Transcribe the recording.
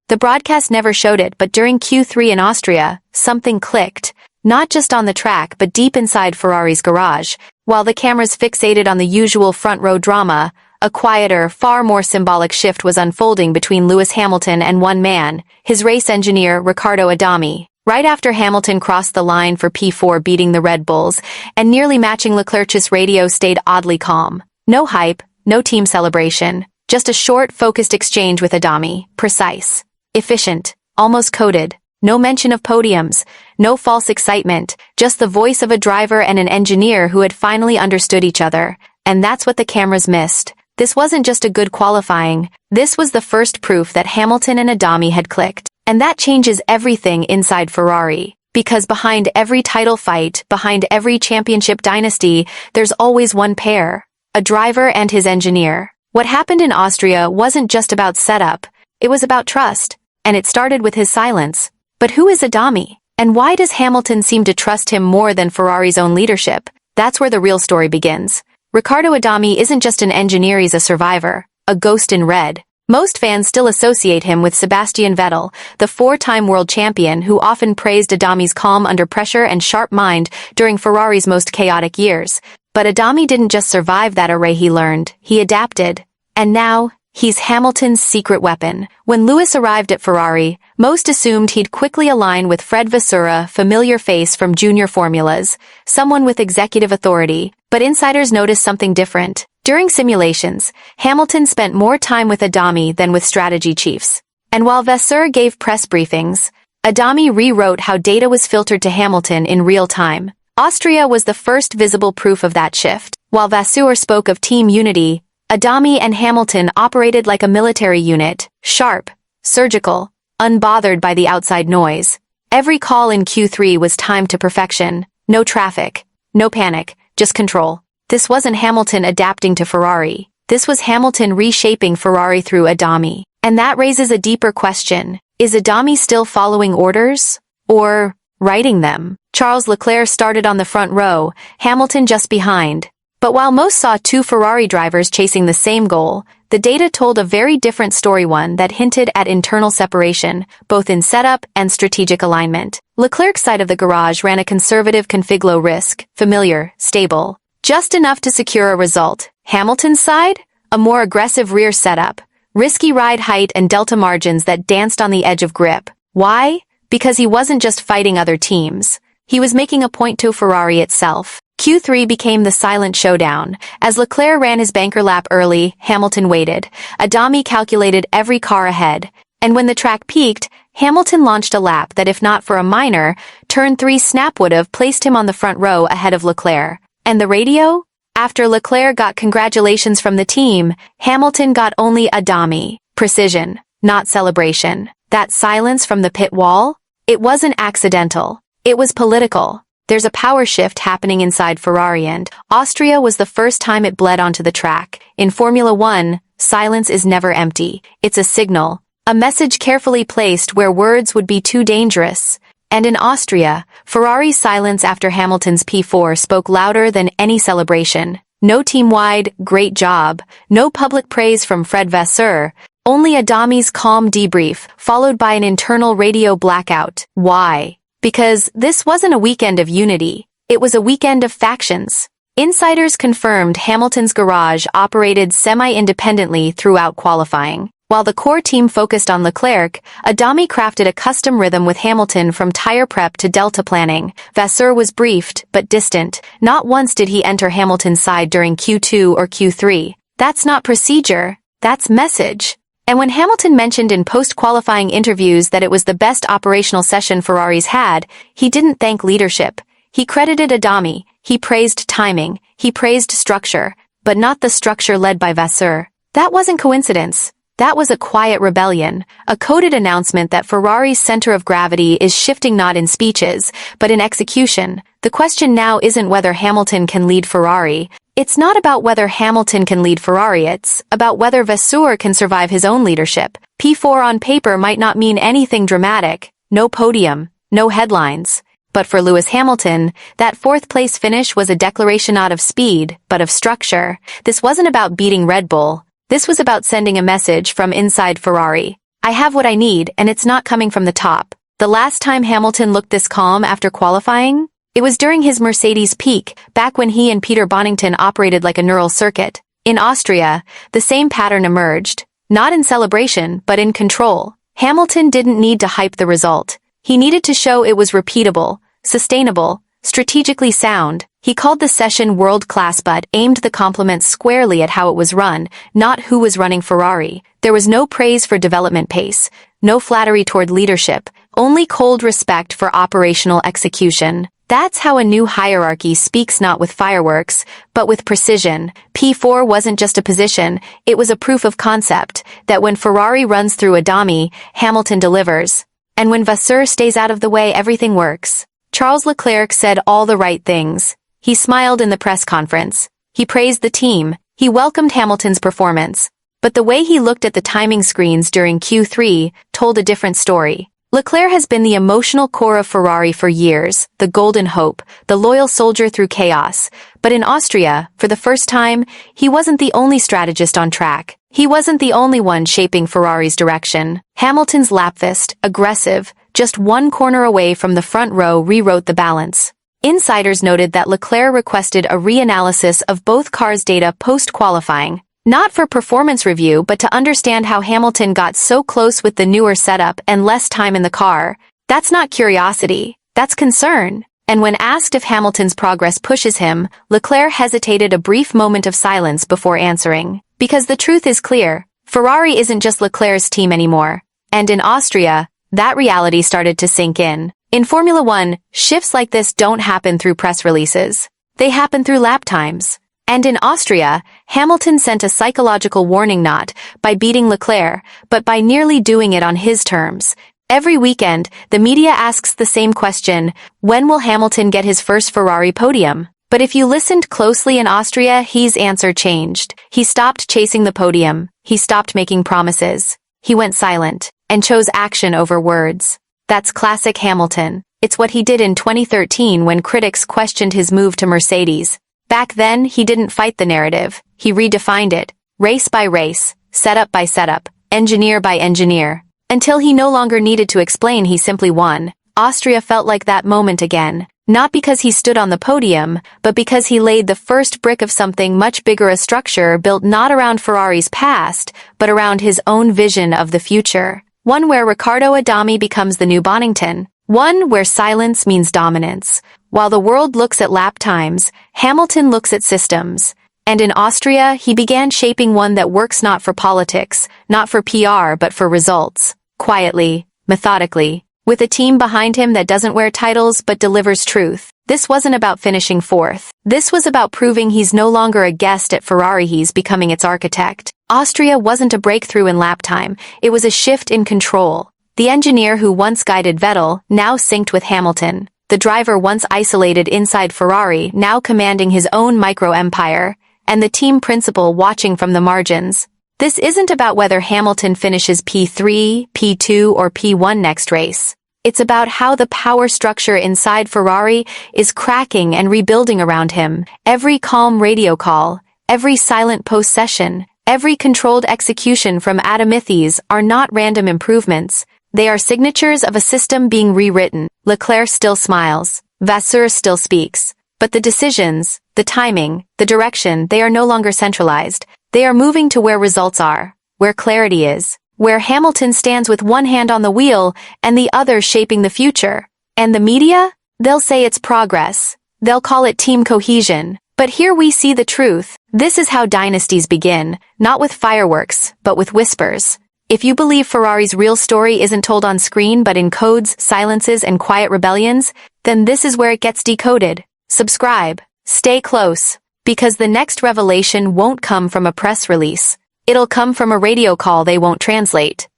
The broadcast never showed it, but during Q3 in Austria, something clicked. Not just on the track but deep inside Ferrari's garage. While the cameras fixated on the usual front-row drama, a quieter, far more symbolic shift was unfolding between Lewis Hamilton and one man, his race engineer Riccardo Adami. Right after Hamilton crossed the line for P4, beating the Red Bulls, and nearly matching Leclerc's radio stayed oddly calm. No hype, no team celebration, just a short, focused exchange with Adami, precise, efficient, almost coded. No mention of podiums, no false excitement, just the voice of a driver and an engineer who had finally understood each other. And that's what the cameras missed. This wasn't just a good qualifying, this was the first proof that Hamilton and Adami had clicked. And that changes everything inside Ferrari. Because behind every title fight, behind every championship dynasty, there's always one pair. A driver and his engineer. What happened in Austria wasn't just about setup, it was about trust. And it started with his silence. But who is Adami? And why does Hamilton seem to trust him more than Ferrari's own leadership? That's where the real story begins. Riccardo Adami isn't just an engineer, he's a survivor, a ghost in red. Most fans still associate him with Sebastian Vettel, the four-time world champion who often praised Adami's calm under pressure and sharp mind during Ferrari's most chaotic years. But Adami didn't just survive that array, he learned, he adapted. And now, he's Hamilton's secret weapon. When Lewis arrived at Ferrari, most assumed he'd quickly align with Fred Vasseur, a familiar face from junior formulas, someone with executive authority. But insiders noticed something different. During simulations, Hamilton spent more time with Adami than with strategy chiefs. And while Vasseur gave press briefings, Adami rewrote how data was filtered to Hamilton in real time. Austria was the first visible proof of that shift. While Vasseur spoke of team unity, Adami and Hamilton operated like a military unit, sharp, surgical, unbothered by the outside noise. Every call in Q3 was timed to perfection. No traffic, no panic, just control. This wasn't Hamilton adapting to Ferrari. This was Hamilton reshaping Ferrari through Adami. And that raises a deeper question. Is Adami still following orders? Or writing them? Charles Leclerc started on the front row, Hamilton just behind. But while most saw two Ferrari drivers chasing the same goal, the data told a very different story, one that hinted at internal separation, both in setup and strategic alignment. Leclerc's side of the garage ran a conservative config, low risk, familiar, stable, just enough to secure a result. Hamilton's side? A more aggressive rear setup, risky ride height and delta margins that danced on the edge of grip. Why? Because he wasn't just fighting other teams. He was making a point to Ferrari itself. Q3 became the silent showdown. As Leclerc ran his banker lap early, Hamilton waited. Adami calculated every car ahead. And when the track peaked, Hamilton launched a lap that, if not for a minor, turn 3 snap, would have placed him on the front row ahead of Leclerc. And the radio? After Leclerc got congratulations from the team, Hamilton got only Adami. Precision, not celebration. That silence from the pit wall? It wasn't accidental. It was political. There's a power shift happening inside Ferrari, and Austria was the first time it bled onto the track. In Formula One, silence is never empty. It's a signal, a message carefully placed where words would be too dangerous. And in Austria, Ferrari's silence after Hamilton's P4 spoke louder than any celebration. No team-wide, great job, no public praise from Fred Vasseur, only Adami's calm debrief, followed by an internal radio blackout. Why? Because this wasn't a weekend of unity, it was a weekend of factions. Insiders confirmed Hamilton's garage operated semi-independently throughout qualifying. While the core team focused on Leclerc, Adami crafted a custom rhythm with Hamilton, from tire prep to delta planning. Vasseur was briefed, but distant. Not once did he enter Hamilton's side during Q2 or Q3. That's not procedure, that's message. And when Hamilton mentioned in post-qualifying interviews that it was the best operational session Ferrari's had, he didn't thank leadership. He credited Adami, he praised timing, he praised structure, but not the structure led by Vasseur. That wasn't coincidence. That was a quiet rebellion, a coded announcement that Ferrari's center of gravity is shifting, not in speeches, but in execution. The question now isn't whether Hamilton can lead Ferrari. It's not about whether Hamilton can lead Ferrari, it's about whether Vasseur can survive his own leadership. P4 on paper might not mean anything dramatic, no podium, no headlines. But for Lewis Hamilton, that fourth-place finish was a declaration not of speed, but of structure. This wasn't about beating Red Bull. This was about sending a message from inside Ferrari. I have what I need, and it's not coming from the top. The last time Hamilton looked this calm after qualifying? It was during his Mercedes peak, back when he and Peter Bonington operated like a neural circuit. In Austria, the same pattern emerged, not in celebration, but in control. Hamilton didn't need to hype the result. He needed to show it was repeatable, sustainable, strategically sound. He called the session world-class but aimed the compliments squarely at how it was run, not who was running Ferrari. There was no praise for development pace, no flattery toward leadership, only cold respect for operational execution. That's how a new hierarchy speaks, not with fireworks, but with precision. P4 wasn't just a position, it was a proof of concept, that when Ferrari runs through Adami, Hamilton delivers. And when Vasseur stays out of the way, everything works. Charles Leclerc said all the right things. He smiled in the press conference. He praised the team. He welcomed Hamilton's performance. But the way he looked at the timing screens during Q3 told a different story. Leclerc has been the emotional core of Ferrari for years, the golden hope, the loyal soldier through chaos. But in Austria, for the first time, he wasn't the only strategist on track. He wasn't the only one shaping Ferrari's direction. Hamilton's lapfist, aggressive, just one corner away from the front row, rewrote the balance. Insiders noted that Leclerc requested a reanalysis of both cars' data post-qualifying. Not for performance review, but to understand how Hamilton got so close with the newer setup and less time in the car. That's not curiosity, that's concern. And when asked if Hamilton's progress pushes him, Leclerc hesitated a brief moment of silence before answering. Because the truth is clear, Ferrari isn't just Leclerc's team anymore. And in Austria, that reality started to sink in. In Formula One, shifts like this don't happen through press releases. They happen through lap times. And in Austria, Hamilton sent a psychological warning not by beating Leclerc, but by nearly doing it on his terms. Every weekend, the media asks the same question: when will Hamilton get his first Ferrari podium? But if you listened closely in Austria, his answer changed. He stopped chasing the podium. He stopped making promises. He went silent and chose action over words. That's classic Hamilton. It's what he did in 2013 when critics questioned his move to Mercedes. Back then, he didn't fight the narrative. He redefined it, race by race, setup by setup, engineer by engineer. Until he no longer needed to explain, he simply won. Austria felt like that moment again, not because he stood on the podium, but because he laid the first brick of something much bigger, a structure built not around Ferrari's past, but around his own vision of the future. One where Riccardo Adami becomes the new Bonington. One where silence means dominance. While the world looks at lap times, Hamilton looks at systems. And in Austria, he began shaping one that works not for politics, not for PR, but for results. Quietly, methodically, with a team behind him that doesn't wear titles but delivers truth. This wasn't about finishing fourth. This was about proving he's no longer a guest at Ferrari, he's becoming its architect. Austria wasn't a breakthrough in lap time, it was a shift in control. The engineer who once guided Vettel, now synced with Hamilton. The driver once isolated inside Ferrari, now commanding his own micro-empire. And the team principal watching from the margins. This isn't about whether Hamilton finishes P3, P2, or P1 next race. It's about how the power structure inside Ferrari is cracking and rebuilding around him. Every calm radio call, every silent post-session, every controlled execution from Adami are not random improvements. They are signatures of a system being rewritten. Leclerc still smiles. Vasseur still speaks. But the decisions, the timing, the direction, they are no longer centralized. They are moving to where results are, where clarity is, where Hamilton stands with one hand on the wheel and the other shaping the future. And the media? They'll say it's progress. They'll call it team cohesion. But here we see the truth. This is how dynasties begin, not with fireworks, but with whispers. If you believe Ferrari's real story isn't told on screen but in codes, silences, and quiet rebellions, then this is where it gets decoded. Subscribe. Stay close. Because the next revelation won't come from a press release. It'll come from a radio call they won't translate.